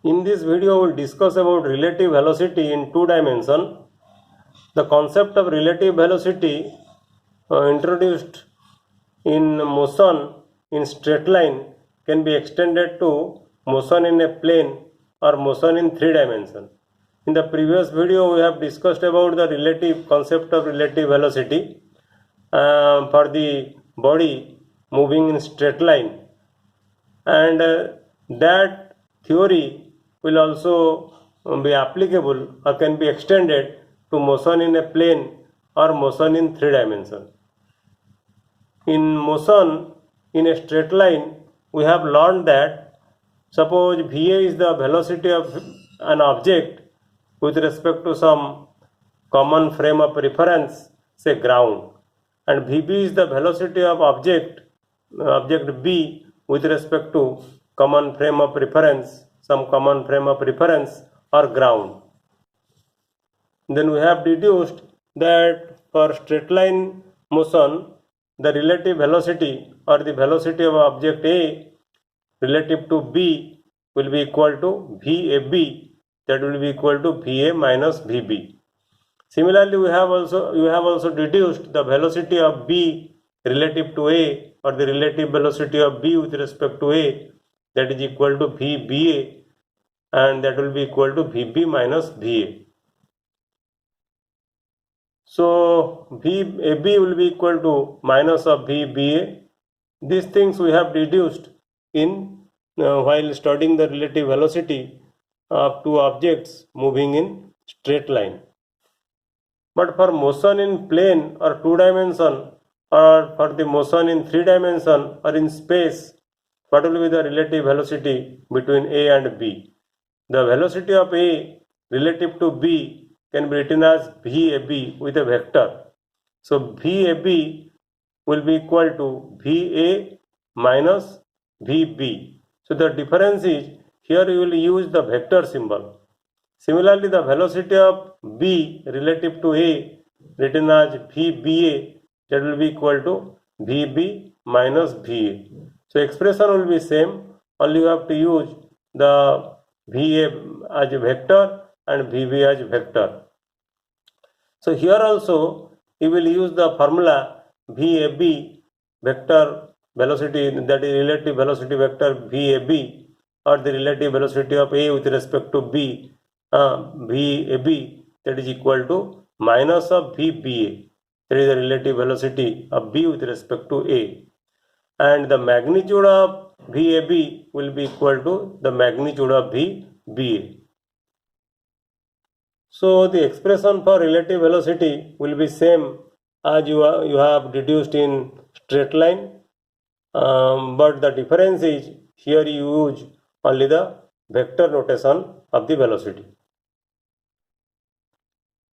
In this video, we will discuss about relative velocity in two dimensions. The concept of relative velocity introduced in motion in straight line can be extended to motion in a plane or motion in three dimensions. In the previous video, we have discussed about the relative concept of relative velocity for the body moving in straight line, and that theory will also be applicable or can be extended to motion in a plane or motion in three dimensions. In motion in a straight line, we have learned that suppose Va is the velocity of an object with respect to some common frame of reference, say ground, and Vb is the velocity of object B with respect to common frame of reference, some common frame of reference or ground. Then we have deduced that for straight line motion, the relative velocity or the velocity of object A relative to B will be equal to VAB, that will be equal to VA minus VB. Similarly, you have also deduced the velocity of B relative to A or the relative velocity of B with respect to A, that is equal to VBA, and that will be equal to VB minus VA. So VAB will be equal to minus of VBA. These things we have deduced in while studying the relative velocity of two objects moving in straight line. But for motion in plane or two dimension, or for the motion in three dimension or in space, what will be the relative velocity between A and B? The velocity of A relative to B can be written as VAB with a vector. So VAB will be equal to VA minus VB. So the difference is here you will use the vector symbol. Similarly, the velocity of B relative to A written as VBA, that will be equal to VB minus VA. So expression will be same, only you have to use the VA as a vector and VB as vector. So here also you will use the formula VAB vector velocity, that is relative velocity vector VAB, or the relative velocity of A with respect to B, VAB, that is equal to minus of VBA, that is the relative velocity of B with respect to A, and the magnitude of VAB will be equal to the magnitude of VBA. So the expression for relative velocity will be same as you have deduced in straight line, but the difference is here you use only the vector notation of the velocity.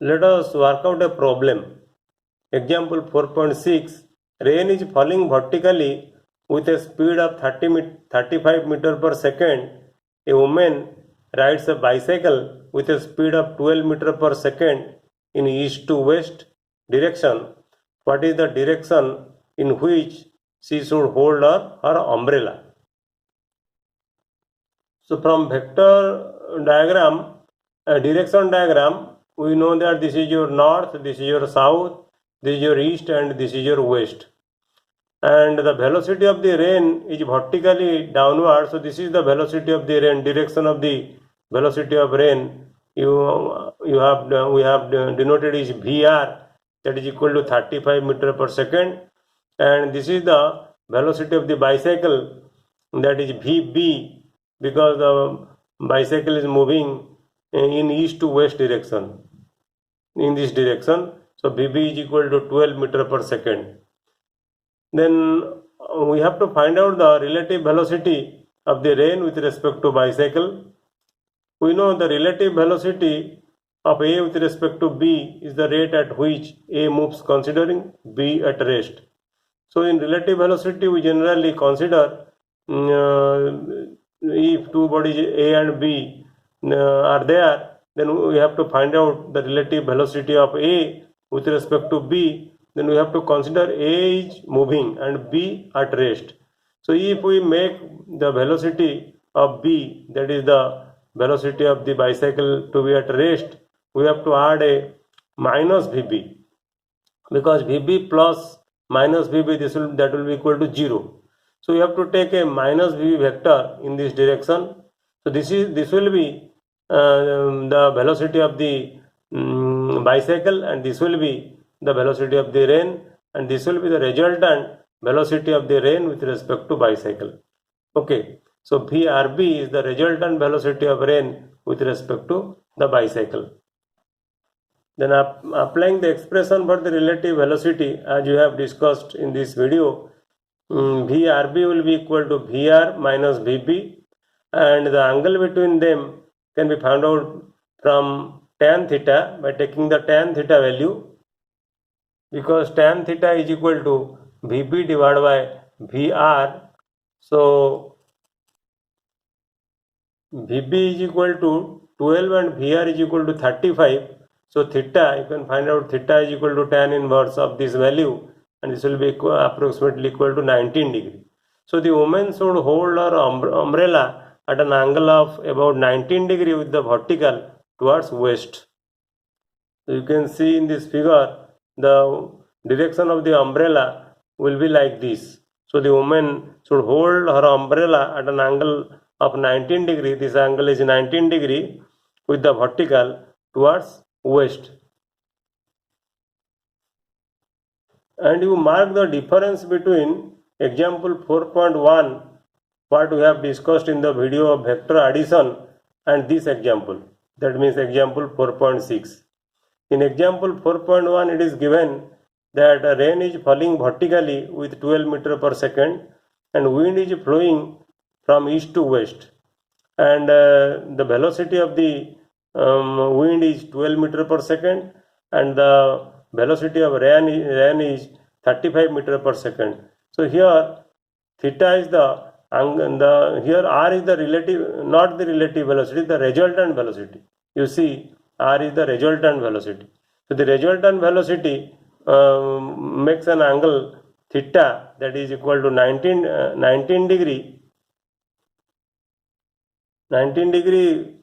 Let us work out a problem. Example 4.6. Rain is falling vertically with a speed of 35 meter per second. A woman rides a bicycle with a speed of 12 meter per second in east to west direction. What is the direction in which she should hold her umbrella? So from vector diagram, direction diagram, we know that this is your north, this is your south, this is your east, and this is your west. And the velocity of the rain is vertically downward, so this is the velocity of the rain, direction of the velocity of rain. We have denoted is VR, that is equal to 35 meter per second, and this is the velocity of the bicycle, that is VB, because the bicycle is moving in east to west direction, in this direction. So VB is equal to 12 meter per second. Then we have to find out the relative velocity of the rain with respect to bicycle. We know the relative velocity of A with respect to B is the rate at which A moves considering B at rest. So in relative velocity we generally consider if two bodies A and B are there, then we have to find out the relative velocity of A with respect to B. Then we have to consider A is moving and B at rest. So if we make the velocity of B, that is the velocity of the bicycle to be at rest, we have to add a minus Vb, because Vb plus minus Vb, that will be equal to 0. So you have to take a minus Vb vector in this direction. So this will be the velocity of the bicycle, and this will be the velocity of the rain, and this will be the resultant velocity of the rain with respect to bicycle. Okay, so VRB is the resultant velocity of rain with respect to the bicycle. Then applying the expression for the relative velocity as you have discussed in this video, VRB will be equal to VR minus VB, and the angle between them can be found out from tan theta by taking the tan theta value, because tan theta is equal to VB divided by VR. So VB is equal to 12 and VR is equal to 35. So theta, you can find out theta is equal to tan inverse of this value, and this will be approximately equal to 19 degree. So the woman should hold her umbrella at an angle of about 19 degree with the vertical towards west. So you can see in this figure the direction of the umbrella will be like this. So the woman should hold her umbrella at an angle of 19 degree. This angle is 19 degree with the vertical towards west. And you mark the difference between example 4.1, what we have discussed in the video of vector addition, and this example, that means example 4.6. In example 4.1, it is given that rain is falling vertically with 12 meter per second, and wind is flowing from east to west, and the velocity of the wind is 12 meter per second, and the velocity of rain is 35 meter per second. So here theta is here r is the relative, not the relative velocity, the resultant velocity. You see, r is the resultant velocity. So the resultant velocity makes an angle theta that is equal to 19 degree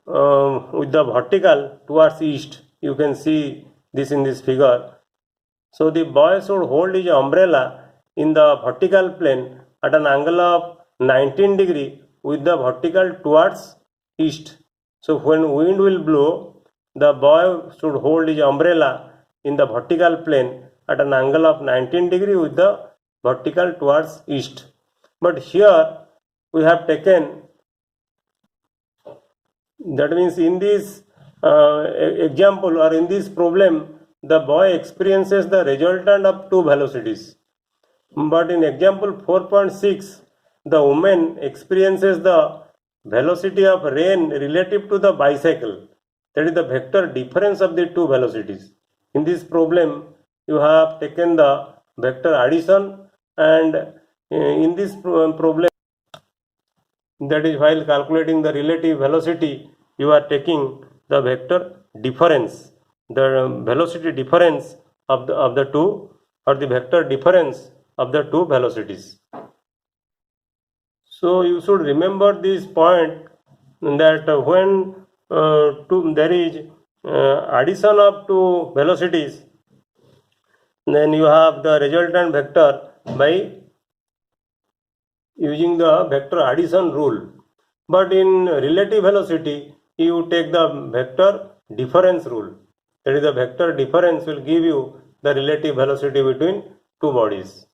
with the vertical towards east. You can see this in this figure. So the boy should hold his umbrella in the vertical plane at an angle of 19 degree with the vertical towards east. So when wind will blow, the boy should hold his umbrella in the vertical plane at an angle of 19 degree with the vertical towards east. But here we have taken, that means in this example or in this problem, the boy experiences the resultant of two velocities. But in example 4.6, the woman experiences the velocity of rain relative to the bicycle. That is the vector difference of the two velocities. In this problem, you have taken the vector addition, and in this problem, that is while calculating the relative velocity, you are taking the vector difference, the velocity difference of the two, or the vector difference of the two velocities. So you should remember this point, that when there is addition of two velocities, then you have the resultant vector by using the vector addition rule. But in relative velocity, you take the vector difference rule. That is, the vector difference will give you the relative velocity between two bodies.